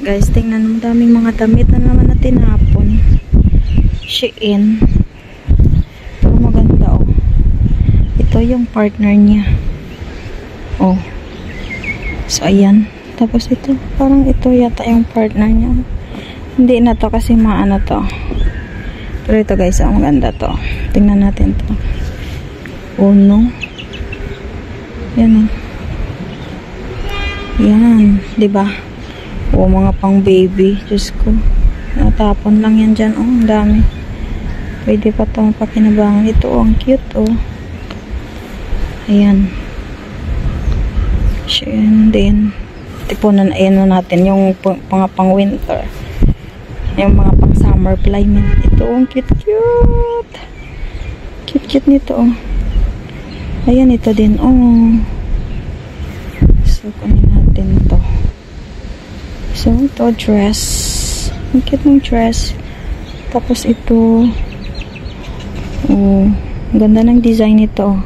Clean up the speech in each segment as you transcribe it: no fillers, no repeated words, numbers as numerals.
Guys, tingnan mo, daming mga damit na naman na tinapon. Shein. Pero maganda, oh. Ito yung partner niya. Oh. So, ayan. Tapos ito, parang ito yata yung partner niya. Hindi na to kasi maano to. Pero ito guys, oh, maganda to. Tingnan natin to. Oh, no. Yan, oh. Yan, diba? O, mga pang baby. Diyos ko. Natapon lang yan dyan. Oh, ang dami. Pwede pa itong pakinabangan. Ito, oh, ang cute, oh. Ayan. And then, tipunan, ayan natin yung mga pang winter. Yung mga pang summer plyment. Ito, oh, ang cute, cute. Cute, cute nito, oh. Ayan, ito din, oh. So, kunin natin to. So, ito, dress. Ang cute ng dress. Tapos, ito. Oh, ganda ng design nito.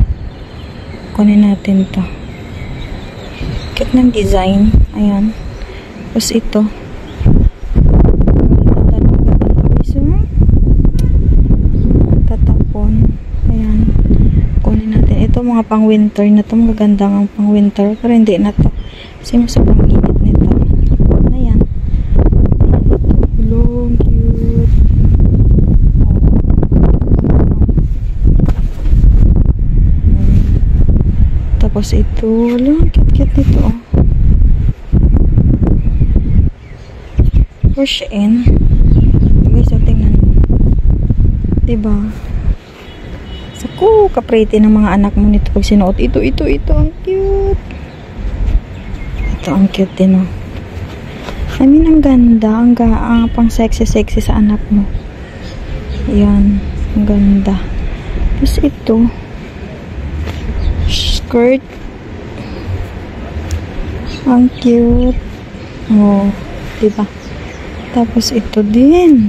Kunin natin to. Cute ng design. Ayan. Tapos, ito. Tatapon. Ayan. Kunin natin. Ito, mga pang winter na to. Magaganda ang pang winter. Pero hindi na to. Kasi sobrang init nito. Huwag na yan. Hello, cute. Tapos ito, hello, cute-cute nito. For Shein. Guys, so tingnan mo. Diba? Saku, ka-pretty ng mga anak mo nito pag sinuot. Ito, ang cute. Ito, ang cute din, oh. I mean, ang ganda. Ang pang sexy sa anak mo. Yan. Ang ganda. Tapos ito. Skirt. Ang cute. Oh, diba? Tapos ito din.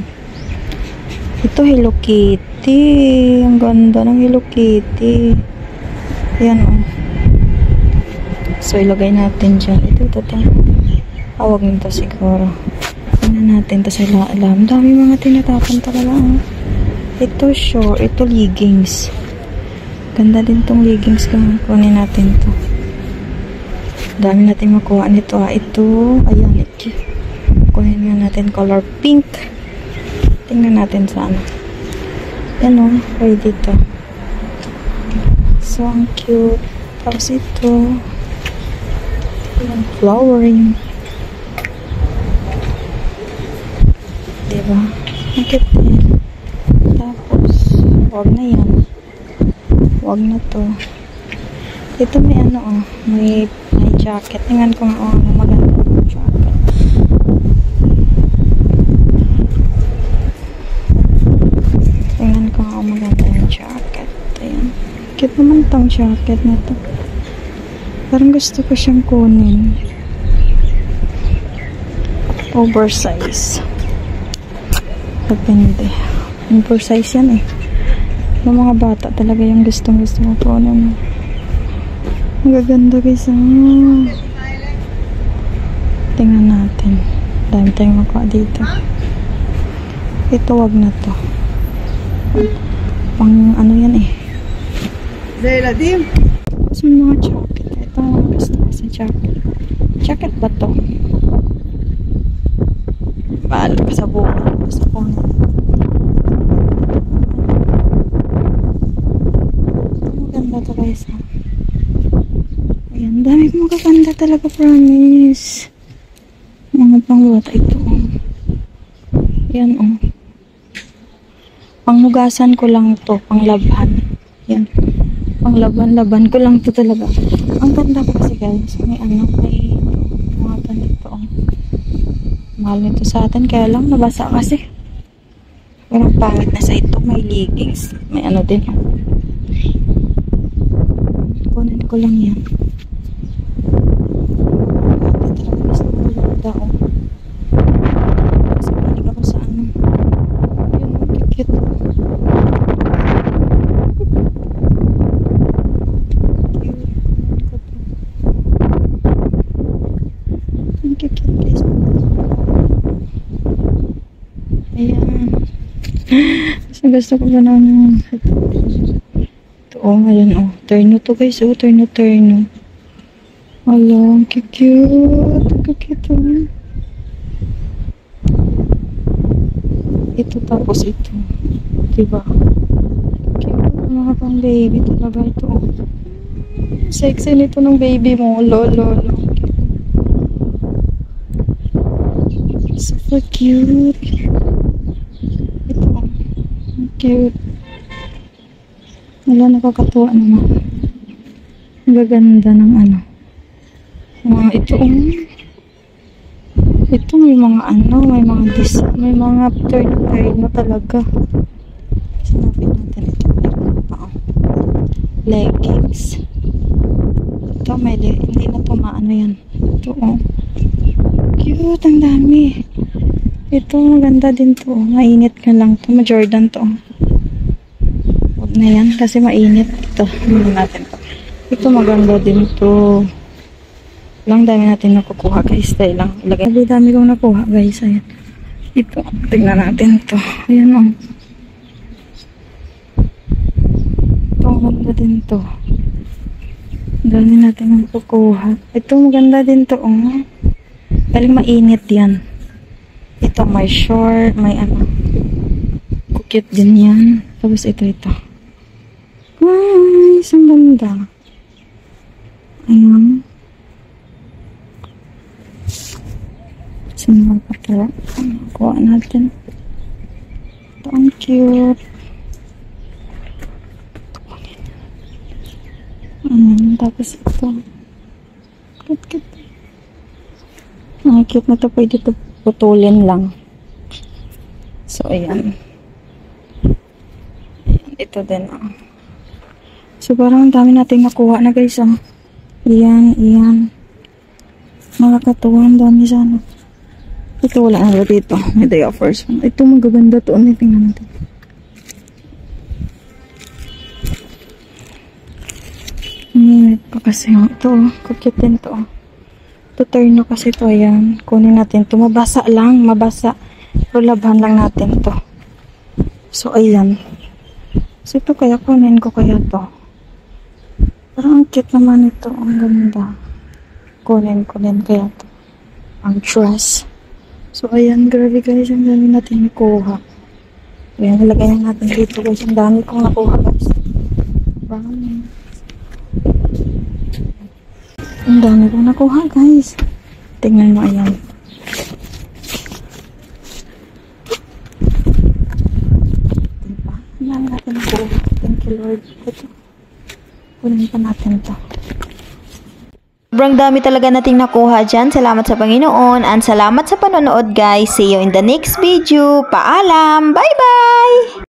Ito, Hello Kitty. Ang ganda ng Hello Kitty. Yan, oh. So, ilagay natin dyan. Ito. Huwag nito siguro. Tingnan natin to sa alam. Dami mga tinatapon talaga. Ito, short. Ito, leggings. Ganda din tong leggings. Kunin natin to. Dami natin makuha nito. Ito, ayan. Ito. Kunin nga natin color pink. Tingnan natin sana. Yan, o. Pwede to. So, ang cute. Tapos ito. Yung flowering. Diba? Ang cute din. Tapos, wag na yan. Wag na to. Ito may ano, oh. May jacket. Tingnan ko nga, oh. Maganda yung jacket. Tingnan ko nga, oh. Maganda yung jacket. Ayan. Cute naman tong jacket na to. Parang gusto ko siyang kunin. Oversize. Depende. Oversize yan, eh. Yung mga bata talaga yung gusto mo kunin. Magaganda guys. Tingnan natin. Dami tayong makuha dito. Ito, wag na to. Pang ano yan, eh. Zayla Dim. Tapos may mga jacket. Ito ang gusto ko sa jacket. Jacket ba to? Baal ka sa buka. Sa phone. Maganda to guys. Ayan. Dami magaganda talaga, promise. Mga pangbata ito. Yan, oh. Panghugasan ko lang to. Panglabhan. Yan. Panglaban-laban ko lang to talaga. Ang ganda ko kasi guys. May ano, may mga ganito. Mahal nito sa atin. Kaya lang, nabasa kasi. Pero pangit na sa ito. May leggings. May ano din. Kunin ko lang yan. Ito talaga gusto ko ganda, oh. Kasi malig ako sa ano. Yun, cute. Ayan. Gusto ko ba naman. Ito, ngayon, Terno to, guys. Terno. Wala, ang cute. Ito, tapos ito. Diba? Cute, mga pang baby talaga ito. Sexy nito ng baby mo. Lolo. Super cute. Ito. Cute. Wala, nakakatuwa naman. Ang gaganda ng ito. Ito may mga may mga design, may mga turn talaga. Sinabi natin ito. Leggings. Ito hindi na ito yan. Ito cute, ang dami. Ito maganda din to. Mainit ka lang to. Jordan to. Huwag na yan kasi mainit. Ito, hindi natin to. Ito maganda din to. Lang dami natin nakukuha guys. Dahil lang ilagay. Dami kong nakuha guys. Ayan. Ito. Tingnan natin to. Ayan Ito maganda din to. Dami natin nakukuha. Ito maganda din to. Dahil mainit yan. Ito may short. May cute din yan. Tapos ito. Guys, ang ganda. Ayan. Sino pa ito? Kuha natin. Ito ang cute. Tapos ito. Cute. Ang cute na ito. Pwede ito putulin lang. So, ayan. Ito din. So, parang ang dami natin nakuha na guys. Ayan. Nakakatuwa. Ang dami sana. Ito wala na dito. May day offers. Ito magaganda to. Tingnan natin. Ito kasi ito. Cute din to. Ito turno kasi to. Ayan. Kunin natin to. Mabasa. Pero labhan lang natin to. So ayan. So ito kaya kunin ko kaya to. Parang cute naman ito. Ang ganda. Kunin kaya to. Ang dress. So, ayan, grabe guys, ang dami natin nakuha. Ayan, nilagay na natin dito guys. Ang dami kong nakuha guys. Ang dami kong nakuha guys. Tingnan mo, ayan. Diba? Ang dami natin nakuha. Thank you Lord. Ito. Kunin pa natin ito. Sobrang dami talaga nating nakuha dyan. Salamat sa Panginoon and salamat sa panonood guys. See you in the next video. Paalam! Bye-bye!